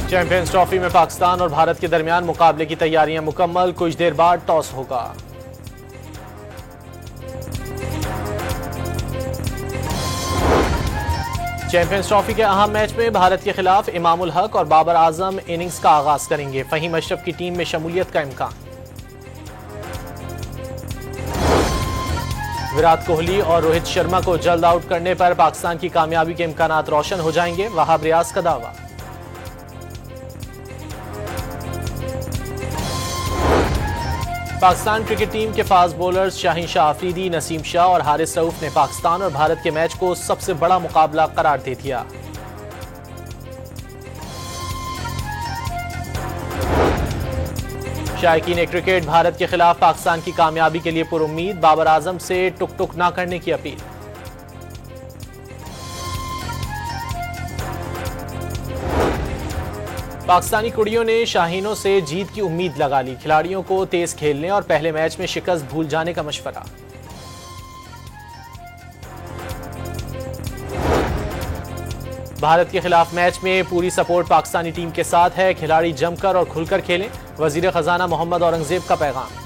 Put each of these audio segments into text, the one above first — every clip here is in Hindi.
चैंपियंस ट्रॉफी में पाकिस्तान और भारत के दरमियान मुकाबले की तैयारियां मुकम्मल, कुछ देर बाद टॉस होगा। चैंपियंस ट्रॉफी के अहम मैच में भारत के खिलाफ इमामुल हक और बाबर आजम इनिंग्स का आगाज करेंगे। फहीम अशरफ की टीम में शमूलियत का इम्कान। विराट कोहली और रोहित शर्मा को जल्द आउट करने पर पाकिस्तान की कामयाबी के इम्कानात रोशन हो जाएंगे, वहाब रियाज का दावा। पाकिस्तान क्रिकेट टीम के फास्ट बॉलर्स शाहीन शाह आफरीदी, नसीम शाह और हारिस रऊफ ने पाकिस्तान और भारत के मैच को सबसे बड़ा मुकाबला करार दे दिया। शायकीन क्रिकेट, भारत के खिलाफ पाकिस्तान की कामयाबी के लिए पुरुम्मीद, बाबर आजम से टुक टुक ना करने की अपील। पाकिस्तानी कुड़ियों ने शाहीनों से जीत की उम्मीद लगा ली, खिलाड़ियों को तेज खेलने और पहले मैच में शिकस्त भूल जाने का मशवरा। भारत के खिलाफ मैच में पूरी सपोर्ट पाकिस्तानी टीम के साथ है, खिलाड़ी जमकर और खुलकर खेलें, वजीर खजाना मोहम्मद औरंगजेब का पैगाम।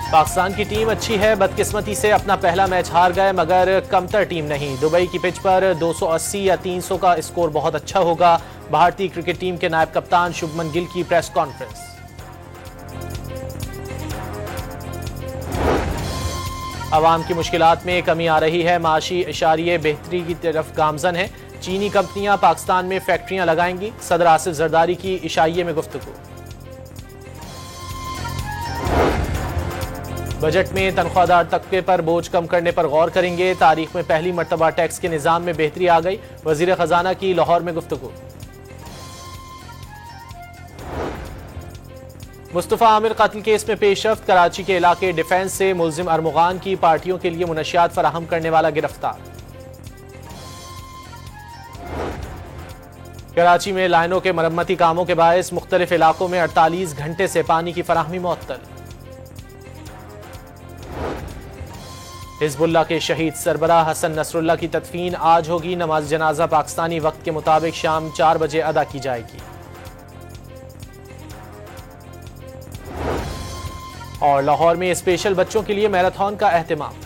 पाकिस्तान की टीम अच्छी है, बदकिस्मती से अपना पहला मैच हार गए, मगर कमतर टीम नहीं। दुबई की पिच पर 280 या 300 का स्कोर बहुत अच्छा होगा। भारतीय क्रिकेट टीम के नायब कप्तान शुभमन गिल की प्रेस कॉन्फ्रेंस। अवाम की मुश्किलात में कमी आ रही है, माशी इशारिये बेहतरी की तरफ गामजन है। चीनी कंपनियां पाकिस्तान में फैक्ट्रियां लगाएंगी, सदर आसिफ जरदारी की इशाइये में गुफ्तगू। बजट में तनख्वाहदार तबके पर बोझ कम करने पर गौर करेंगे, तारीख में पहली मर्तबा टैक्स के निजाम में बेहतरी आ गई, वजीर खजाना की लाहौर में गुफ्तगू। मुस्तफा आमिर कत्ल केस में पेशरफ्त, कराची के इलाके डिफेंस से मुलजिम अरमुगान की पार्टियों के लिए मुनशियात फराहम करने वाला गिरफ्तार। कराची में लाइनों के मरम्मती कामों के बायस मुख्तलिफ इलाकों में 48 घंटे से पानी की फराहमी मुअत्तल। हिजबुल्लाह के शहीद सरबराह हसन नसरुल्लाह की तदफीन आज होगी, नमाज जनाजा पाकिस्तानी वक्त के मुताबिक शाम 4 बजे अदा की जाएगी। और लाहौर में स्पेशल बच्चों के लिए मैराथन का एहतमाम।